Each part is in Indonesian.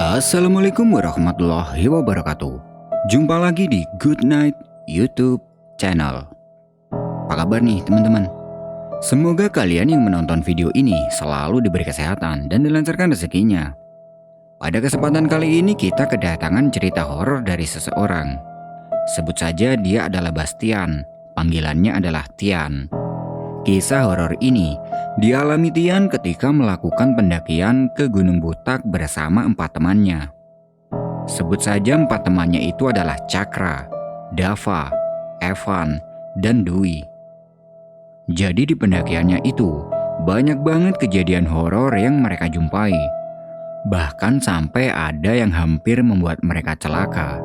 Assalamualaikum warahmatullahi wabarakatuh. Jumpa lagi di Good Night YouTube channel. Apa kabar nih teman-teman? Semoga kalian yang menonton video ini selalu diberi kesehatan dan dilancarkan rezekinya. Pada kesempatan kali ini kita kedatangan cerita horor dari seseorang. Sebut saja dia adalah Bastian, panggilannya adalah Tian. Kisah horor ini dialami Tian ketika melakukan pendakian ke Gunung Butak bersama 4 temannya. Sebut saja 4 temannya itu adalah Cakra, Dava, Evan, dan Dwi. Jadi di pendakiannya itu banyak banget kejadian horor yang mereka jumpai. Bahkan sampai ada yang hampir membuat mereka celaka.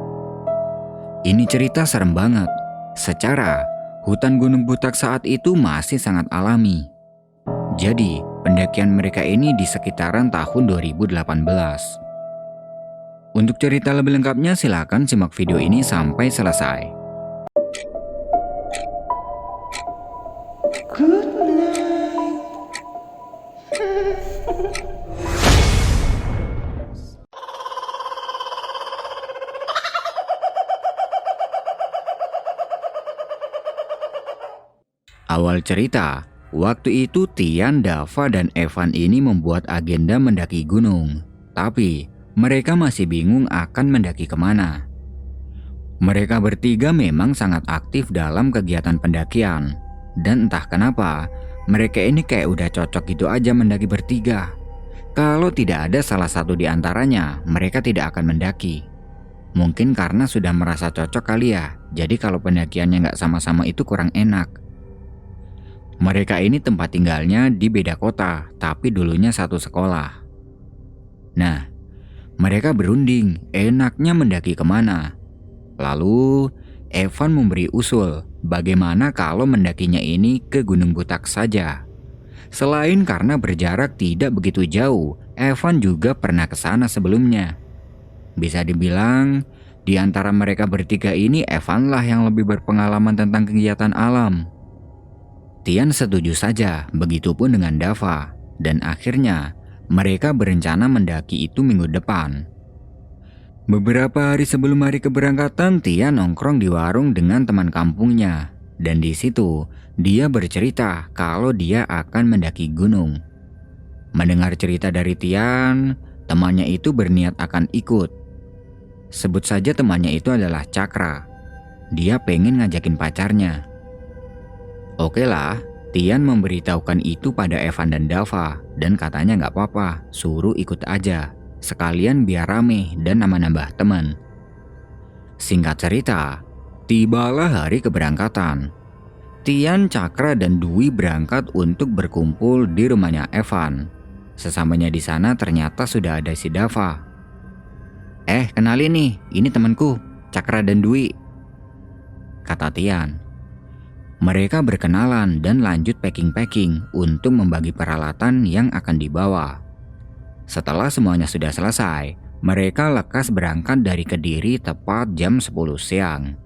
Ini cerita serem banget. Secara hutan Gunung Butak saat itu masih sangat alami. Jadi, pendakian mereka ini di sekitaran tahun 2018. Untuk cerita lebih lengkapnya silakan simak video ini sampai selesai. Good night. Awal cerita, waktu itu Tian, Dava, dan Evan ini membuat agenda mendaki gunung. Tapi mereka masih bingung akan mendaki kemana. Mereka bertiga memang sangat aktif dalam kegiatan pendakian. Dan entah kenapa, mereka ini kayak udah cocok gitu aja mendaki bertiga. Kalau tidak ada salah satu di antaranya, mereka tidak akan mendaki. Mungkin karena sudah merasa cocok kali ya, jadi kalau pendakiannya nggak sama-sama itu kurang enak. Mereka ini tempat tinggalnya di beda kota, tapi dulunya satu sekolah. Nah, mereka berunding enaknya mendaki kemana. Lalu, Evan memberi usul bagaimana kalau mendakinya ini ke Gunung Butak saja. Selain karena berjarak tidak begitu jauh, Evan juga pernah ke sana sebelumnya. Bisa dibilang, di antara mereka bertiga ini Evan lah yang lebih berpengalaman tentang kegiatan alam. Tian setuju saja, begitupun dengan Dava, dan akhirnya mereka berencana mendaki itu minggu depan. Beberapa hari sebelum hari keberangkatan, Tian nongkrong di warung dengan teman kampungnya, dan di situ dia bercerita kalau dia akan mendaki gunung. Mendengar cerita dari Tian, temannya itu berniat akan ikut. Sebut saja temannya itu adalah Cakra. Dia pengen ngajakin pacarnya. Oke lah, Tian memberitahukan itu pada Evan dan Dava dan katanya nggak apa-apa, suruh ikut aja. Sekalian biar rame dan nambah-nambah teman. Singkat cerita, tibalah hari keberangkatan. Tian, Cakra, dan Dwi berangkat untuk berkumpul di rumahnya Evan. Sesamanya di sana ternyata sudah ada si Dava. Kenalin nih, ini temanku, Cakra dan Dwi, kata Tian. Mereka berkenalan dan lanjut packing-packing untuk membagi peralatan yang akan dibawa. Setelah semuanya sudah selesai, mereka lekas berangkat dari Kediri tepat jam 10 siang.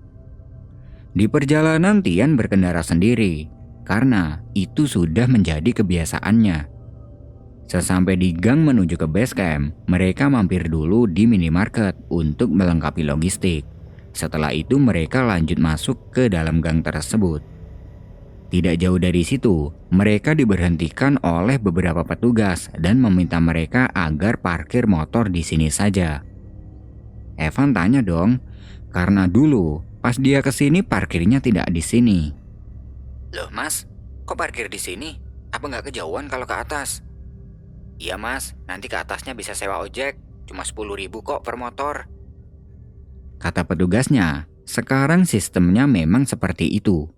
Di perjalanan Tian berkendara sendiri, karena itu sudah menjadi kebiasaannya. Sesampai di gang menuju ke base camp, mereka mampir dulu di minimarket untuk melengkapi logistik. Setelah itu mereka lanjut masuk ke dalam gang tersebut. Tidak jauh dari situ, mereka diberhentikan oleh beberapa petugas dan meminta mereka agar parkir motor di sini saja. Evan tanya dong, karena dulu pas dia kesini parkirnya tidak di sini. Loh mas, kok parkir di sini? Apa nggak kejauhan kalau ke atas? Iya mas, nanti ke atasnya bisa sewa ojek, cuma 10.000 kok per motor. Kata petugasnya, sekarang sistemnya memang seperti itu.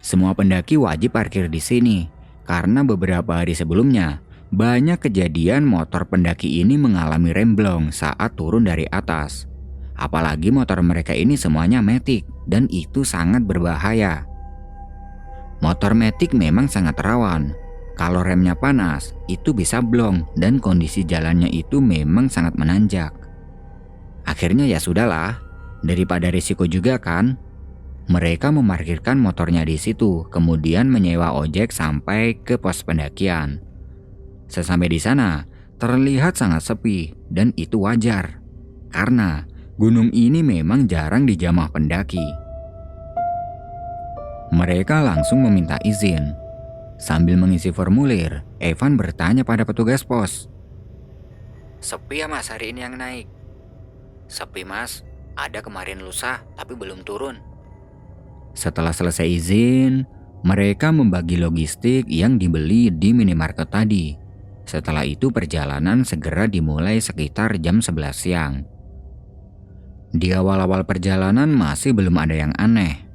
Semua pendaki wajib parkir di sini, karena beberapa hari sebelumnya, banyak kejadian motor pendaki ini mengalami remblong saat turun dari atas. Apalagi motor mereka ini semuanya matic, dan itu sangat berbahaya. Motor matic memang sangat rawan. Kalau remnya panas, itu bisa blong dan kondisi jalannya itu memang sangat menanjak. Akhirnya ya sudahlah, daripada risiko juga kan. Mereka memarkirkan motornya di situ, kemudian menyewa ojek sampai ke pos pendakian. Sesampai di sana, terlihat sangat sepi dan itu wajar karena gunung ini memang jarang dijamah pendaki. Mereka langsung meminta izin. Sambil mengisi formulir, Evan bertanya pada petugas pos. Sepi ya mas hari ini yang naik? Sepi mas, ada kemarin lusa tapi belum turun. Setelah selesai izin, mereka membagi logistik yang dibeli di minimarket tadi. Setelah itu perjalanan segera dimulai sekitar jam 11 siang. Di awal-awal perjalanan masih belum ada yang aneh.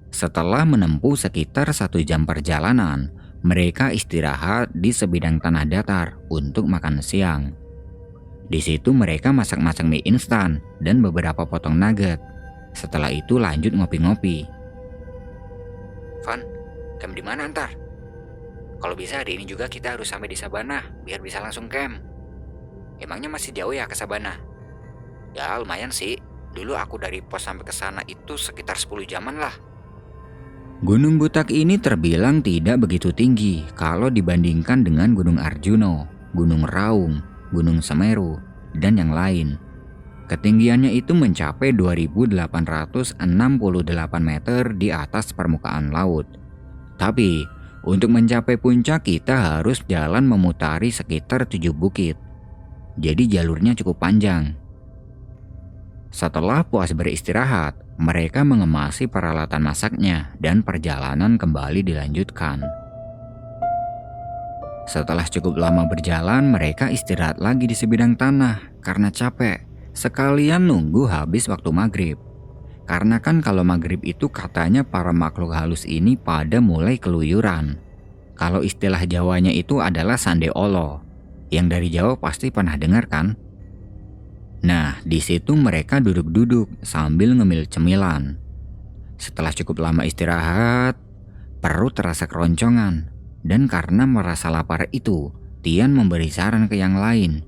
Setelah menempuh sekitar 1 jam perjalanan, mereka istirahat di sebidang tanah datar untuk makan siang. Di situ mereka masak-masak mie instan dan beberapa potong nugget. Setelah itu lanjut ngopi-ngopi. Van, camp di mana ntar? Kalau bisa hari ini juga kita harus sampai di Sabana biar bisa langsung camp. Emangnya masih jauh ya ke Sabana? Ya lumayan sih. Dulu aku dari pos sampai ke sana itu sekitar 10 jaman lah. Gunung Butak ini terbilang tidak begitu tinggi kalau dibandingkan dengan Gunung Arjuno, Gunung Raung, Gunung Semeru, dan yang lain. Ketinggiannya itu mencapai 2.868 meter di atas permukaan laut. Tapi, untuk mencapai puncak kita harus jalan memutari sekitar 7 bukit. Jadi jalurnya cukup panjang. Setelah puas beristirahat, mereka mengemasi peralatan masaknya dan perjalanan kembali dilanjutkan. Setelah cukup lama berjalan, mereka istirahat lagi di sebidang tanah karena capek. Sekalian nunggu habis waktu maghrib. Karena kan kalau maghrib itu katanya para makhluk halus ini pada mulai keluyuran. Kalau istilah Jawanya itu adalah Sande Olo. Yang dari Jawa pasti pernah dengar kan? Nah, di situ mereka duduk-duduk sambil ngemil cemilan. Setelah cukup lama istirahat, perut terasa keroncongan. Dan karena merasa lapar itu, Tian memberi saran ke yang lain.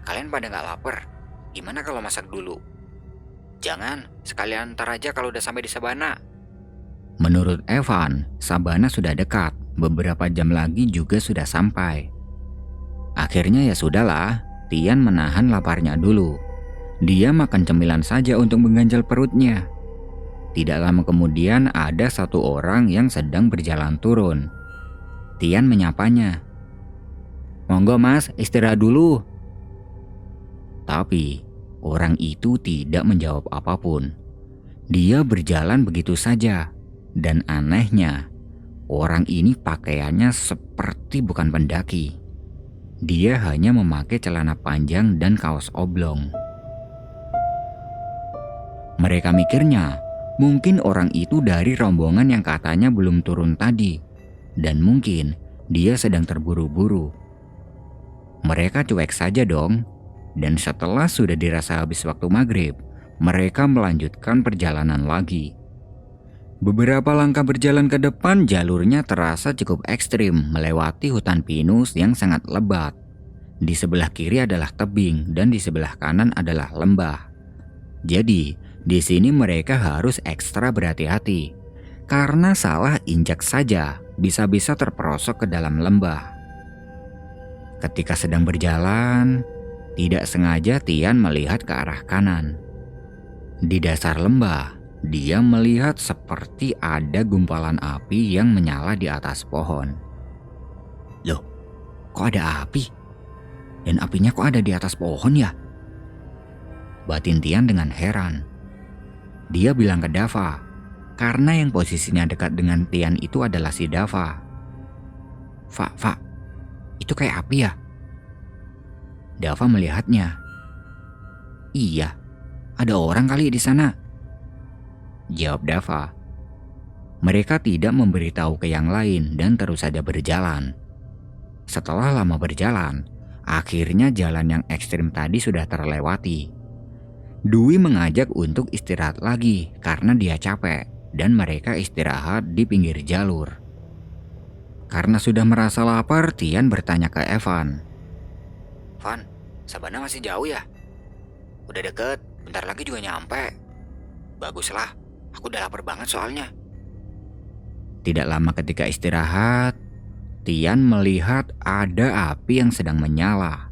Kalian pada nggak lapar? Gimana kalau masak dulu? Jangan, sekalian ntar aja kalau udah sampai di Sabana. Menurut Evan, Sabana sudah dekat. Beberapa jam lagi juga sudah sampai. Akhirnya ya sudahlah, Tian menahan laparnya dulu. Dia makan cemilan saja untuk mengganjal perutnya. Tidak lama kemudian ada satu orang yang sedang berjalan turun. Tian menyapanya. "Monggo mas, istirahat dulu." Tapi orang itu tidak menjawab apapun. Dia berjalan begitu saja. Dan anehnya, orang ini pakaiannya seperti bukan pendaki. Dia hanya memakai celana panjang dan kaos oblong. Mereka mikirnya, mungkin orang itu dari rombongan yang katanya belum turun tadi. Dan mungkin dia sedang terburu-buru. Mereka cuek saja dong. Dan setelah sudah dirasa habis waktu maghrib, mereka melanjutkan perjalanan lagi. Beberapa langkah berjalan ke depan, jalurnya terasa cukup ekstrim, melewati hutan pinus yang sangat lebat. Di sebelah kiri adalah tebing dan di sebelah kanan adalah lembah. Jadi, di sini mereka harus ekstra berhati-hati. Karena salah injak saja, bisa-bisa terperosok ke dalam lembah. Ketika sedang berjalan, tidak sengaja Tian melihat ke arah kanan. Di dasar lembah, dia melihat seperti ada gumpalan api yang menyala di atas pohon. Loh, kok ada api? Dan apinya kok ada di atas pohon ya? Batin Tian dengan heran. Dia bilang ke Dava, karena yang posisinya dekat dengan Tian itu adalah si Dava. Fa, itu kayak api ya? Dava melihatnya. Iya, ada orang kali di sana, jawab Dava. Mereka tidak memberitahu ke yang lain dan terus saja berjalan. Setelah lama berjalan, akhirnya jalan yang ekstrim tadi sudah terlewati. Dwi mengajak untuk istirahat lagi karena dia capek dan mereka istirahat di pinggir jalur. Karena sudah merasa lapar, Tian bertanya ke Evan. Van, Sabana masih jauh ya? Udah deket, bentar lagi juga nyampe. Baguslah, aku udah lapar banget soalnya. Tidak lama ketika istirahat, Tian melihat ada api yang sedang menyala.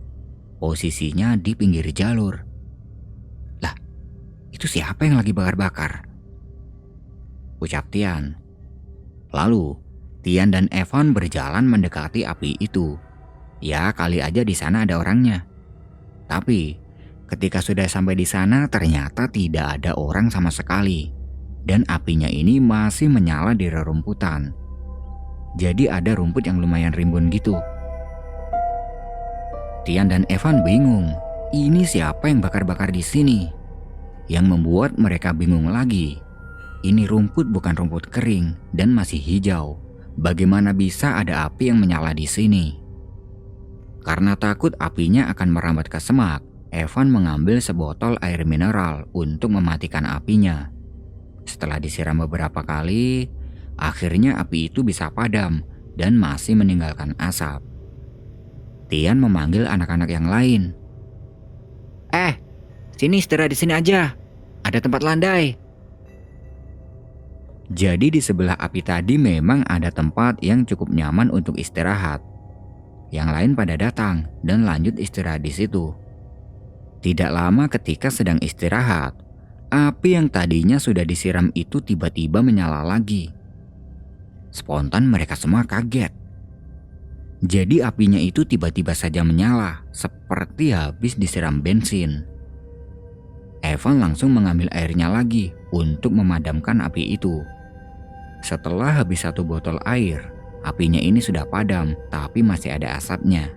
posisinya di pinggir jalur. Lah, itu siapa yang lagi bakar-bakar? Ucap Tian. Lalu, Tian dan Evan berjalan mendekati api itu. Ya, kali aja di sana ada orangnya. Tapi, ketika sudah sampai di sana ternyata tidak ada orang sama sekali. Dan apinya ini masih menyala di rerumputan. Jadi ada rumput yang lumayan rimbun gitu. Tian dan Evan bingung. Ini siapa yang bakar-bakar di sini? Yang membuat mereka bingung lagi. Ini rumput bukan rumput kering dan masih hijau. Bagaimana bisa ada api yang menyala di sini? Karena takut apinya akan merambat ke semak, Evan mengambil sebotol air mineral untuk mematikan apinya. Setelah disiram beberapa kali, akhirnya api itu bisa padam dan masih meninggalkan asap. Tian memanggil anak-anak yang lain. Sini istirahat di sini aja. Ada tempat landai. Jadi di sebelah api tadi memang ada tempat yang cukup nyaman untuk istirahat. Yang lain pada datang dan lanjut istirahat di situ. Tidak lama ketika sedang istirahat, api yang tadinya sudah disiram itu tiba-tiba menyala lagi. Spontan mereka semua kaget. Jadi apinya itu tiba-tiba saja menyala, seperti habis disiram bensin. Evan langsung mengambil airnya lagi untuk memadamkan api itu. Setelah habis 1 botol air, apinya ini sudah padam, tapi masih ada asapnya.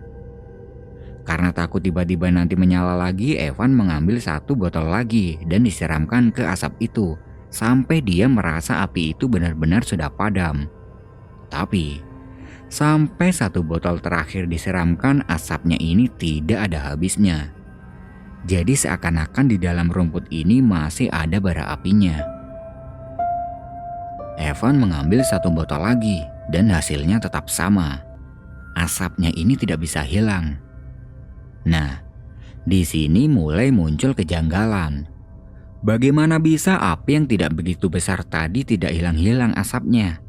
Karena takut tiba-tiba nanti menyala lagi, Evan mengambil 1 botol lagi dan disiramkan ke asap itu, sampai dia merasa api itu benar-benar sudah padam. Tapi, sampai 1 botol terakhir disiramkan, asapnya ini tidak ada habisnya. Jadi seakan-akan di dalam rumput ini masih ada bara apinya. Evan mengambil 1 botol lagi dan hasilnya tetap sama. Asapnya ini tidak bisa hilang. Nah, di sini mulai muncul kejanggalan. Bagaimana bisa api yang tidak begitu besar tadi tidak hilang-hilang asapnya?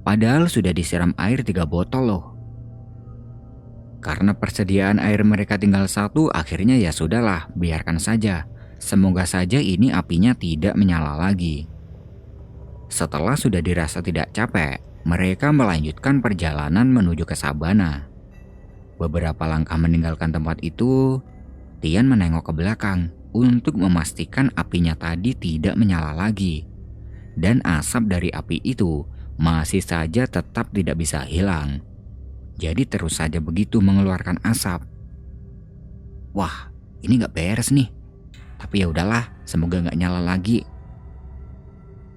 Padahal sudah disiram air 3 botol loh. Karena persediaan air mereka tinggal 1, akhirnya ya sudahlah, biarkan saja. Semoga saja ini apinya tidak menyala lagi. Setelah sudah dirasa tidak capek, mereka melanjutkan perjalanan menuju ke sabana. Beberapa langkah meninggalkan tempat itu, Tian menengok ke belakang untuk memastikan apinya tadi tidak menyala lagi. Dan asap dari api itu masih saja tetap tidak bisa hilang. Jadi terus saja begitu mengeluarkan asap. Wah, ini gak beres nih. Tapi ya udahlah, semoga gak nyala lagi,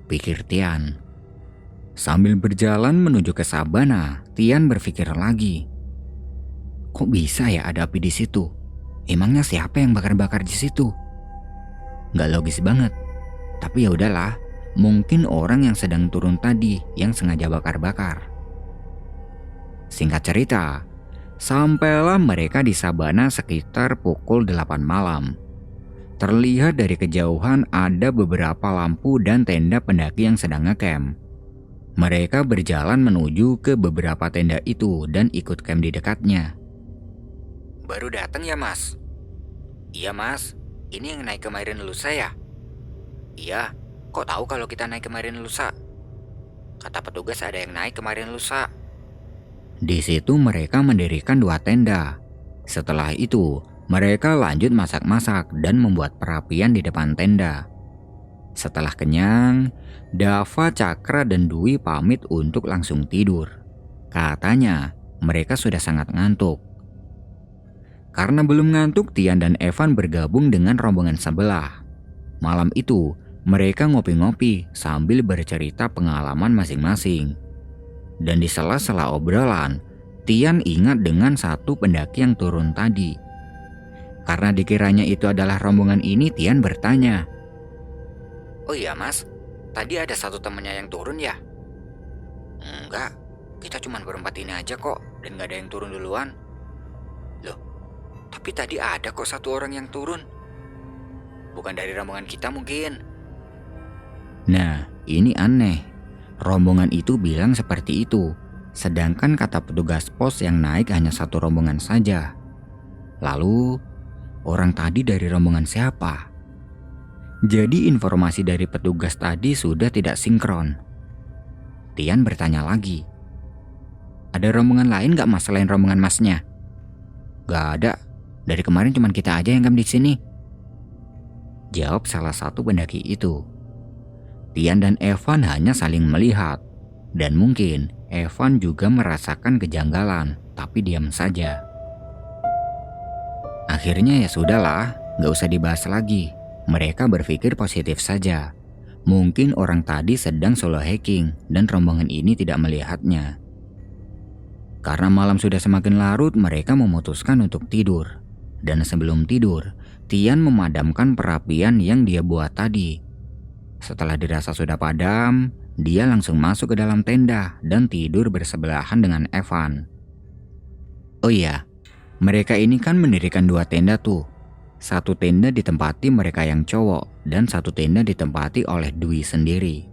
pikir Tian. Sambil berjalan menuju ke sabana, Tian berpikir lagi. Kok bisa ya ada api di situ? Emangnya siapa yang bakar-bakar di situ? Gak logis banget. Tapi ya udahlah, mungkin orang yang sedang turun tadi yang sengaja bakar-bakar. Singkat cerita, sampailah mereka di sabana sekitar pukul 8 malam. Terlihat dari kejauhan ada beberapa lampu dan tenda pendaki yang sedang ngecamp. Mereka berjalan menuju ke beberapa tenda itu dan ikut camp di dekatnya. Baru datang ya mas? Iya mas, ini yang naik kemarin lusa ya? Iya, kok tahu kalau kita naik kemarin lusa? Kata petugas ada yang naik kemarin lusa. Di situ mereka mendirikan 2 tenda. Setelah itu, mereka lanjut masak-masak dan membuat perapian di depan tenda. Setelah kenyang, Dava, Cakra, dan Dwi pamit untuk langsung tidur. Katanya, mereka sudah sangat ngantuk. Karena belum ngantuk, Tian dan Evan bergabung dengan rombongan sebelah. Malam itu, mereka ngopi-ngopi sambil bercerita pengalaman masing-masing. Dan di sela-sela obrolan, Tian ingat dengan 1 pendaki yang turun tadi. Karena dikiranya itu adalah rombongan ini, Tian bertanya, Oh iya mas, tadi ada 1 temannya yang turun ya? Enggak, kita cuma berempat ini aja kok, dan gak ada yang turun duluan. Loh, tapi tadi ada kok 1 orang yang turun. Bukan dari rombongan kita mungkin. Nah, ini aneh. Rombongan itu bilang seperti itu, sedangkan kata petugas pos yang naik hanya 1 rombongan saja. Lalu, orang tadi dari rombongan siapa? Jadi informasi dari petugas tadi sudah tidak sinkron. Tian bertanya lagi. Ada rombongan lain gak mas selain rombongan masnya? Gak ada. Dari kemarin cuma kita aja yang camp di sini. Jawab salah satu pendaki itu. Tian dan Evan hanya saling melihat. Dan mungkin Evan juga merasakan kejanggalan, tapi diam saja. Akhirnya ya sudahlah, gak usah dibahas lagi. Mereka berpikir positif saja. Mungkin orang tadi sedang solo hiking dan rombongan ini tidak melihatnya. Karena malam sudah semakin larut, mereka memutuskan untuk tidur. Dan sebelum tidur, Tian memadamkan perapian yang dia buat tadi. Setelah dirasa sudah padam, dia langsung masuk ke dalam tenda dan tidur bersebelahan dengan Evan. Oh iya, mereka ini kan mendirikan 2 tenda tuh. Satu tenda ditempati mereka yang cowok dan satu tenda ditempati oleh Dwi sendiri.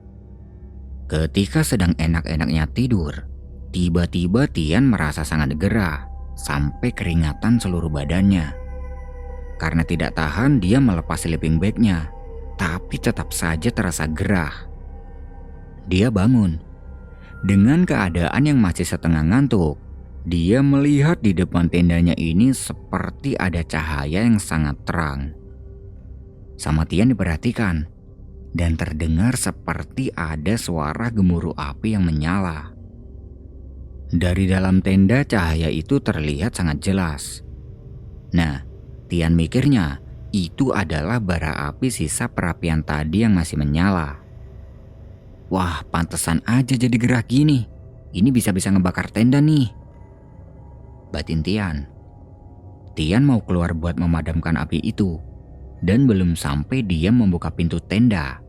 Ketika sedang enak-enaknya tidur, tiba-tiba Tian merasa sangat gerah sampai keringatan seluruh badannya. Karena tidak tahan, dia melepas sleeping bag-nya, tapi tetap saja terasa gerah. Dia bangun. Dengan keadaan yang masih setengah ngantuk, dia melihat di depan tendanya ini seperti ada cahaya yang sangat terang. Sama Tian diperhatikan, dan terdengar seperti ada suara gemuruh api yang menyala. Dari dalam tenda cahaya itu terlihat sangat jelas. Nah, Tian mikirnya itu adalah bara api sisa perapian tadi yang masih menyala. Wah, pantesan aja jadi gerah gini. Ini bisa-bisa ngebakar tenda nih, batin Tian. Tian mau keluar buat memadamkan api itu. Dan belum sampai dia membuka pintu tenda,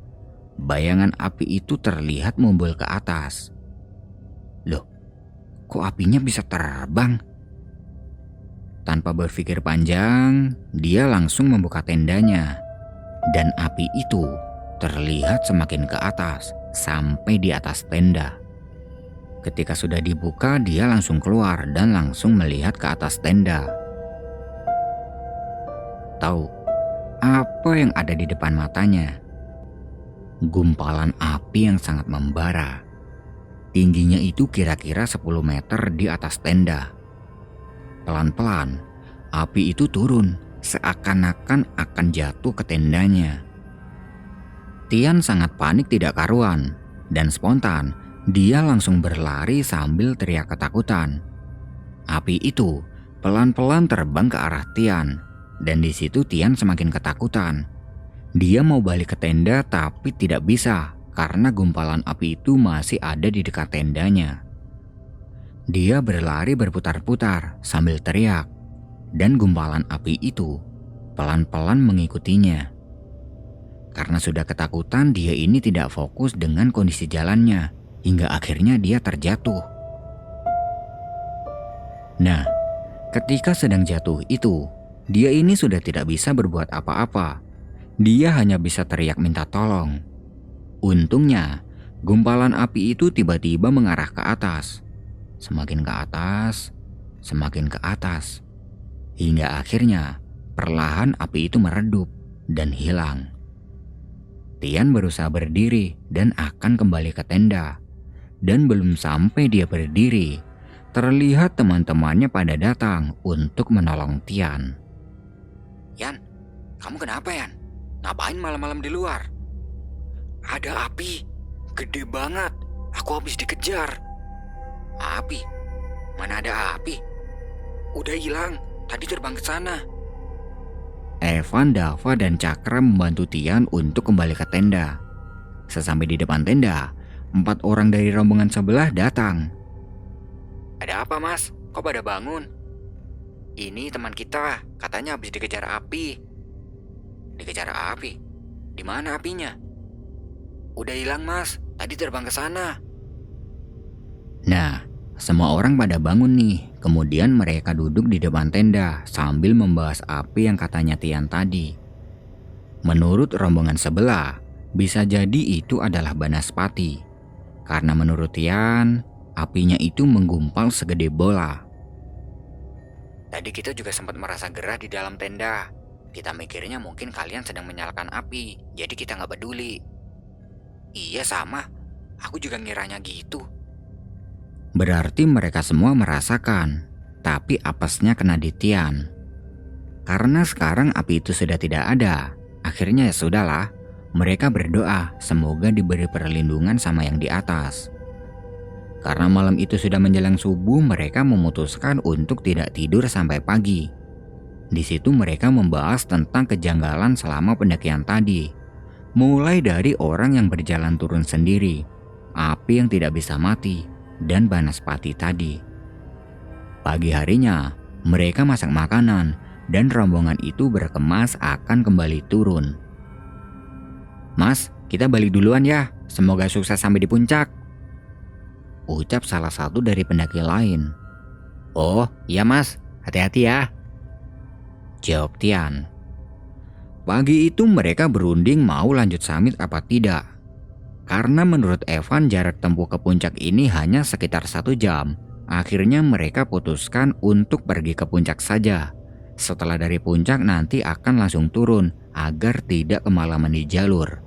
bayangan api itu terlihat mumbul ke atas. Loh, kok apinya bisa terbang? Tanpa berpikir panjang, dia langsung membuka tendanya. Dan api itu terlihat semakin ke atas, sampai di atas tenda. Ketika sudah dibuka, dia langsung keluar dan langsung melihat ke atas tenda. Tahu apa yang ada di depan matanya? Gumpalan api yang sangat membara. Tingginya itu kira-kira 10 meter di atas tenda. Pelan-pelan, api itu turun, seakan-akan akan jatuh ke tendanya. Tian sangat panik tidak karuan, dan spontan dia langsung berlari sambil teriak ketakutan. Api itu pelan-pelan terbang ke arah Tian, dan di situ Tian semakin ketakutan. Dia mau balik ke tenda tapi tidak bisa karena gumpalan api itu masih ada di dekat tendanya. Dia berlari berputar-putar sambil teriak, dan gumpalan api itu pelan-pelan mengikutinya. Karena sudah ketakutan, dia ini tidak fokus dengan kondisi jalannya, hingga akhirnya dia terjatuh. Nah, ketika sedang jatuh itu, dia ini sudah tidak bisa berbuat apa-apa. Dia hanya bisa teriak minta tolong. Untungnya, gumpalan api itu tiba-tiba mengarah ke atas. Semakin ke atas, semakin ke atas. Hingga akhirnya, perlahan api itu meredup dan hilang. Tian berusaha berdiri dan akan kembali ke tenda. Dan belum sampai dia berdiri, terlihat teman-temannya pada datang untuk menolong Tian. Yan, kamu kenapa Yan? Ngapain malam-malam di luar? Ada api, gede banget. Aku habis dikejar. Api? Mana ada api? Udah hilang, tadi terbang ke sana. Evan, Dava, dan Cakra membantu Tian untuk kembali ke tenda. Sesampai di depan tenda, 4 orang dari rombongan sebelah datang. Ada apa mas? Kok pada bangun? Ini teman kita, katanya habis dikejar api. Dikejar api? Di mana apinya? Udah hilang mas, tadi terbang ke sana. Nah, semua orang pada bangun nih. Kemudian mereka duduk di depan tenda sambil membahas api yang katanya Tian tadi. Menurut rombongan sebelah, bisa jadi itu adalah Banaspati. Karena menurut Tian, apinya itu menggumpal segede bola. Tadi kita juga sempat merasa gerah di dalam tenda. Kita mikirnya mungkin kalian sedang menyalakan api, jadi kita nggak peduli. Iya sama, aku juga ngiranya gitu. Berarti mereka semua merasakan, tapi apesnya kena di Tian. Karena sekarang api itu sudah tidak ada, akhirnya ya sudahlah. Mereka berdoa semoga diberi perlindungan sama yang di atas. Karena malam itu sudah menjelang subuh, mereka memutuskan untuk tidak tidur sampai pagi. Di situ mereka membahas tentang kejanggalan selama pendakian tadi. Mulai dari orang yang berjalan turun sendiri, api yang tidak bisa mati, dan Banaspati tadi. Pagi harinya, mereka masak makanan dan rombongan itu berkemas akan kembali turun. Mas, kita balik duluan ya. Semoga sukses sampai di puncak, ucap salah satu dari pendaki lain. Oh iya mas, hati-hati ya, jawab Tian. Pagi itu mereka berunding mau lanjut summit apa tidak. Karena menurut Evan jarak tempuh ke puncak ini hanya sekitar 1 jam. Akhirnya mereka putuskan untuk pergi ke puncak saja. Setelah dari puncak nanti akan langsung turun agar tidak kemalaman di jalur.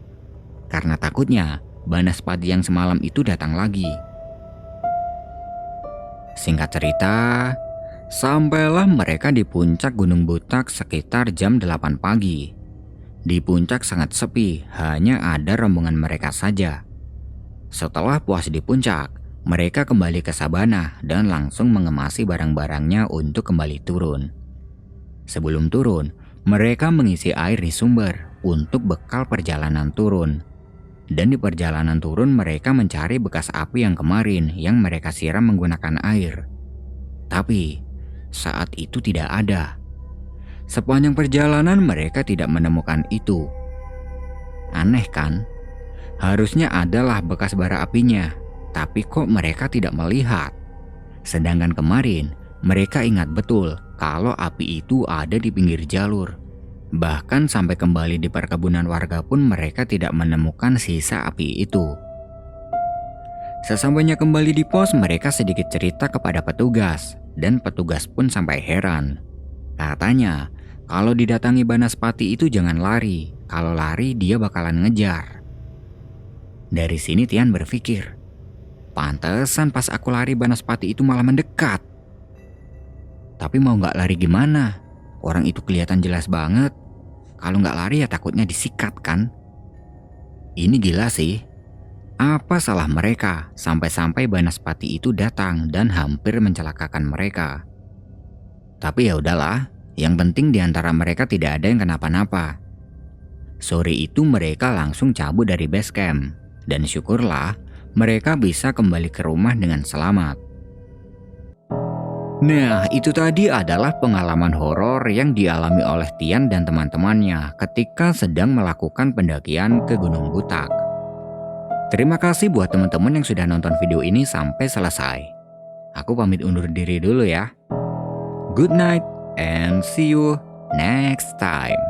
Karena takutnya Banaspati yang semalam itu datang lagi. Singkat cerita, sampailah mereka di puncak Gunung Butak sekitar jam 8 pagi. Di puncak sangat sepi, hanya ada rombongan mereka saja. Setelah puas di puncak, mereka kembali ke sabana dan langsung mengemasi barang-barangnya untuk kembali turun. Sebelum turun, mereka mengisi air di sumber untuk bekal perjalanan turun. Dan di perjalanan turun mereka mencari bekas api yang kemarin yang mereka siram menggunakan air. Tapi saat itu tidak ada. Sepanjang perjalanan mereka tidak menemukan itu. Aneh kan? Harusnya adalah bekas bara apinya, tapi kok mereka tidak melihat. Sedangkan kemarin mereka ingat betul kalau api itu ada di pinggir jalur. Bahkan sampai kembali di perkebunan warga pun mereka tidak menemukan sisa api itu. Sesampainya kembali di pos, mereka sedikit cerita kepada petugas, dan petugas pun sampai heran. Katanya, kalau didatangi Banaspati itu jangan lari, kalau lari dia bakalan ngejar. Dari sini Tian berpikir, pantesan pas aku lari Banaspati itu malah mendekat. Tapi mau gak lari gimana? Orang itu kelihatan jelas banget. Kalau gak lari ya takutnya disikat kan? Ini gila sih. Apa salah mereka sampai-sampai Banaspati itu datang dan hampir mencelakakan mereka? Tapi ya udahlah. Yang penting di antara mereka tidak ada yang kenapa-napa. Sore itu mereka langsung cabut dari base camp. Dan syukurlah mereka bisa kembali ke rumah dengan selamat. Nah, itu tadi adalah pengalaman horor yang dialami oleh Tian dan teman-temannya ketika sedang melakukan pendakian ke Gunung Butak. Terima kasih buat teman-teman yang sudah nonton video ini sampai selesai. Aku pamit undur diri dulu ya. Good night and see you next time.